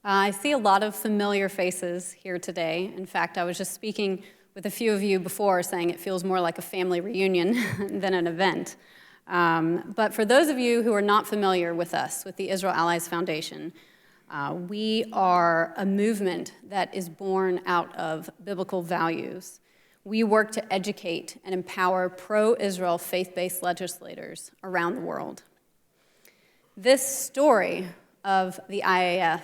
I see a lot of familiar faces here today. In fact, I was just speaking with a few of you before, saying it feels more like a family reunion than an event. But for those of you who are not familiar with us, with the Israel Allies Foundation, we are a movement that is born out of biblical values. We work to educate and empower pro-Israel faith-based legislators around the world. This story of the IAF,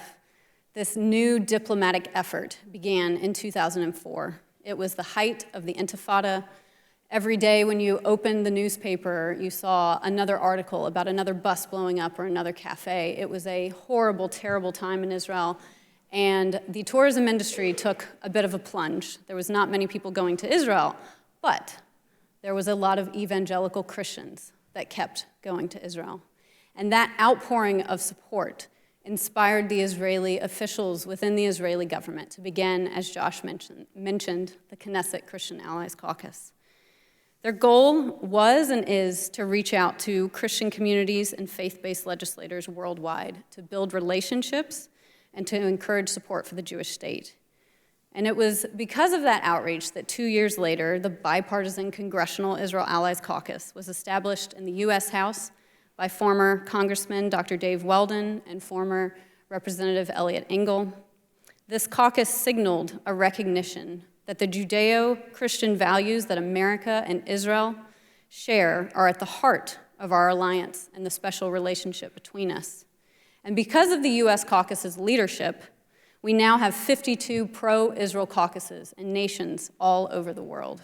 this new diplomatic effort, began in 2004. It was the height of the Intifada. Every day when you opened the newspaper, you saw another article about another bus blowing up or another cafe. It was a horrible, terrible time in Israel, and the tourism industry took a bit of a plunge. There was not many people going to Israel, but there was a lot of evangelical Christians that kept going to Israel. And that outpouring of support inspired the Israeli officials within the Israeli government to begin, as Josh mentioned, the Knesset Christian Allies Caucus. Their goal was and is to reach out to Christian communities and faith-based legislators worldwide to build relationships and to encourage support for the Jewish state. And it was because of that outreach that 2 years later, the bipartisan Congressional Israel Allies Caucus was established in the U.S. House by former Congressman Dr. Dave Weldon and former Representative Eliot Engel. This caucus signaled a recognition that the Judeo-Christian values that America and Israel share are at the heart of our alliance and the special relationship between us. And because of the U.S. caucus's leadership, we now have 52 pro-Israel caucuses in nations all over the world.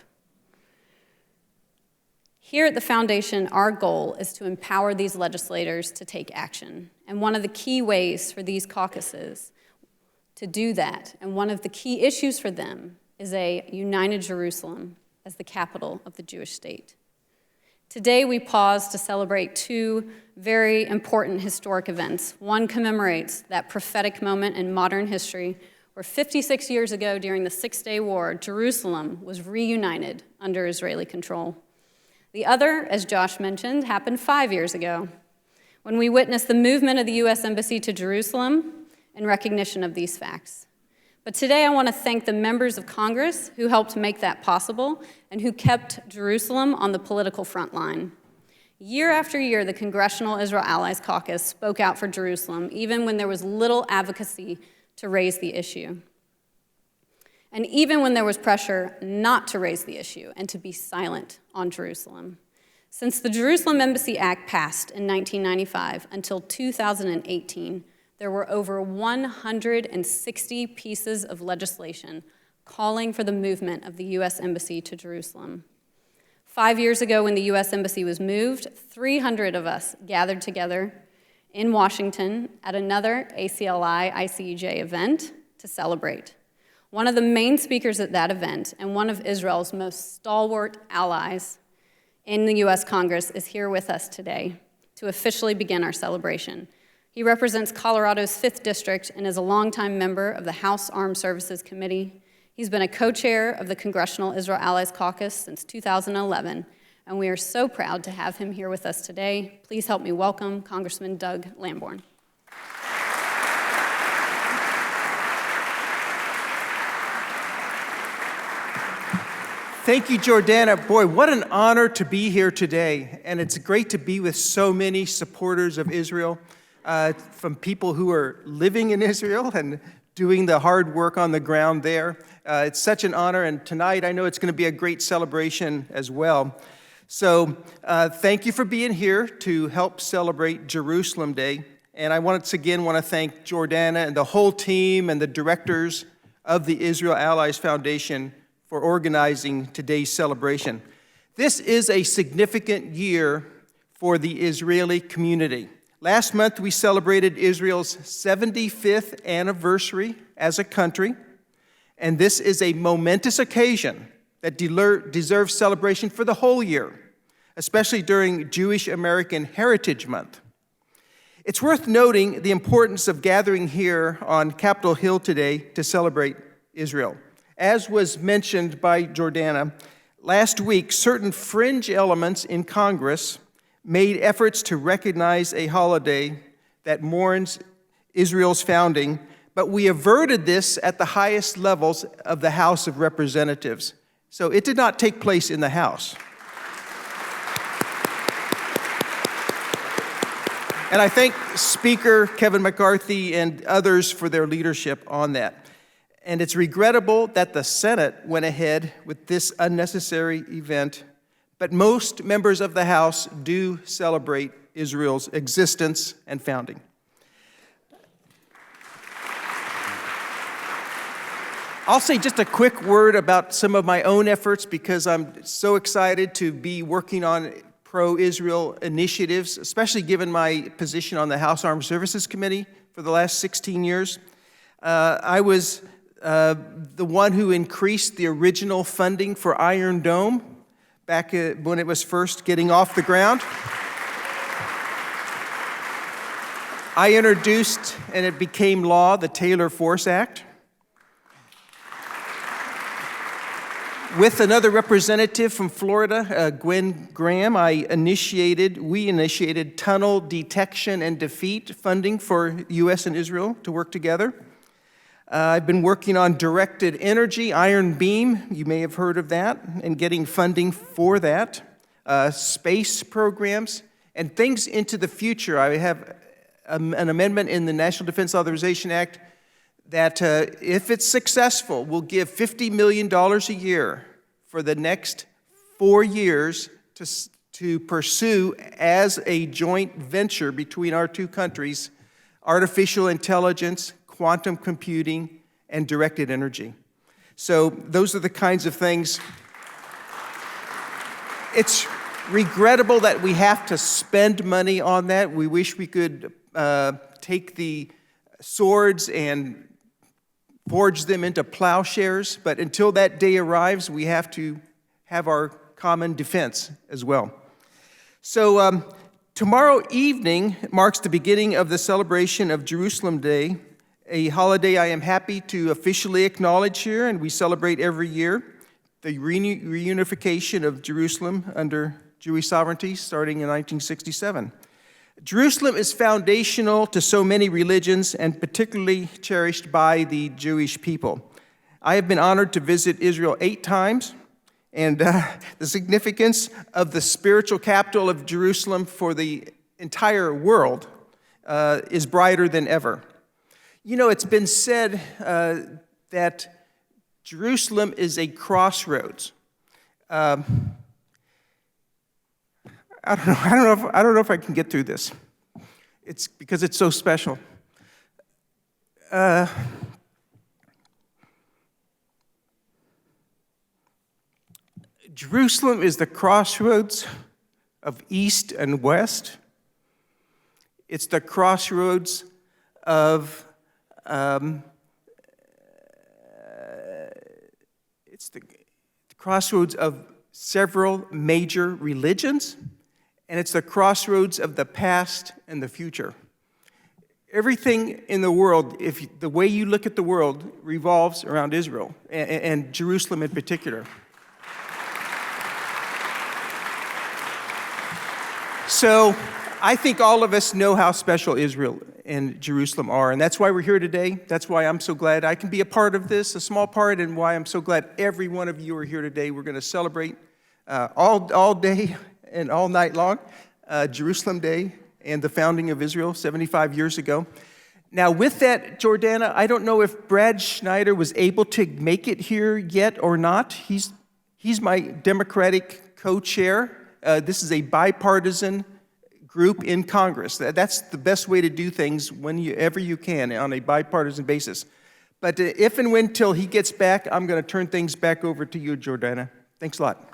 Here at the Foundation, our goal is to empower these legislators to take action. And one of the key ways for these caucuses to do that, and one of the key issues for them, is a united Jerusalem as the capital of the Jewish state. Today, we pause to celebrate two very important historic events. One commemorates that prophetic moment in modern history where 56 years ago, during the Six-Day War, Jerusalem was reunited under Israeli control. The other, as Josh mentioned, happened 5 years ago, when we witnessed the movement of the U.S. Embassy to Jerusalem in recognition of these facts. But today I want to thank the members of Congress who helped make that possible and who kept Jerusalem on the political front line. Year after year, the Congressional Israel Allies Caucus spoke out for Jerusalem, even when there was little advocacy to raise the issue. And even when there was pressure not to raise the issue and to be silent on Jerusalem. Since the Jerusalem Embassy Act passed in 1995 until 2018, there were over 160 pieces of legislation calling for the movement of the U.S. Embassy to Jerusalem. 5 years ago, when the U.S. Embassy was moved, 300 of us gathered together in Washington at another ACLI-ICEJ event to celebrate. One of the main speakers at that event, and one of Israel's most stalwart allies in the U.S. Congress, is here with us today to officially begin our celebration. He represents Colorado's 5th District and is a longtime member of the House Armed Services Committee. He's been a co-chair of the Congressional Israel Allies Caucus since 2011, and we are so proud to have him here with us today. Please help me welcome Congressman Doug Lamborn. Thank you, Jordana. Boy, what an honor to be here today. And it's great to be with so many supporters of Israel, from people who are living in Israel and doing the hard work on the ground there. It's such an honor. And tonight, I know it's going to be a great celebration as well. So thank you for being here to help celebrate Jerusalem Day. And I once again want to thank Jordana and the whole team and the directors of the Israel Allies Foundation for organizing today's celebration. This is a significant year for the Israeli community. Last month, we celebrated Israel's 75th anniversary as a country, and this is a momentous occasion that deserves celebration for the whole year, especially during Jewish American Heritage Month. It's worth noting the importance of gathering here on Capitol Hill today to celebrate Israel. As was mentioned by Jordana, last week, certain fringe elements in Congress made efforts to recognize a holiday that mourns Israel's founding, but we averted this at the highest levels of the House of Representatives. So it did not take place in the House. And I thank Speaker Kevin McCarthy and others for their leadership on that. And it's regrettable that the Senate went ahead with this unnecessary event, but most members of the House do celebrate Israel's existence and founding. I'll say just a quick word about some of my own efforts because I'm so excited to be working on pro-Israel initiatives, especially given my position on the House Armed Services Committee for the last 16 years. I was the one who increased the original funding for Iron Dome back when it was first getting off the ground. I introduced, and it became law, the Taylor Force Act. With another representative from Florida, Gwen Graham, we initiated tunnel detection and defeat funding for U.S. and Israel to work together. I've been working on directed energy, Iron Beam, you may have heard of that, and getting funding for that, space programs, and things into the future. I have an amendment in the National Defense Authorization Act that if it's successful, will give $50 million a year for the next 4 years to pursue as a joint venture between our two countries, artificial intelligence, quantum computing, and directed energy. So those are the kinds of things. It's regrettable that we have to spend money on that. We wish we could take the swords and forge them into plowshares, but until that day arrives, we have to have our common defense as well. So tomorrow evening marks the beginning of the celebration of Jerusalem Day, a holiday I am happy to officially acknowledge here, and we celebrate every year, the reunification of Jerusalem under Jewish sovereignty starting in 1967. Jerusalem is foundational to so many religions and particularly cherished by the Jewish people. I have been honored to visit Israel 8 times, and the significance of the spiritual capital of Jerusalem for the entire world is brighter than ever. You know, it's been said that Jerusalem is a crossroads. I don't know if I can get through this. It's because it's so special. Jerusalem is the crossroads of East and West. It's the crossroads of several major religions. And it's the crossroads of the past and the future. Everything in the world, the way you look at the world, revolves around Israel, and Jerusalem in particular. So I think all of us know how special Israel and Jerusalem are, and that's why we're here today. That's why I'm so glad I can be a part of this, a small part, and why I'm so glad every one of you are here today. We're going to celebrate all day and all night long, Jerusalem Day and the founding of Israel 75 years ago. Now with that, Jordana, I don't know if Brad Schneider was able to make it here yet or not. He's my Democratic co-chair. This is a bipartisan group in Congress. That's the best way to do things whenever you can on a bipartisan basis. But if and when till he gets back, I'm going to turn things back over to you, Jordana. Thanks a lot.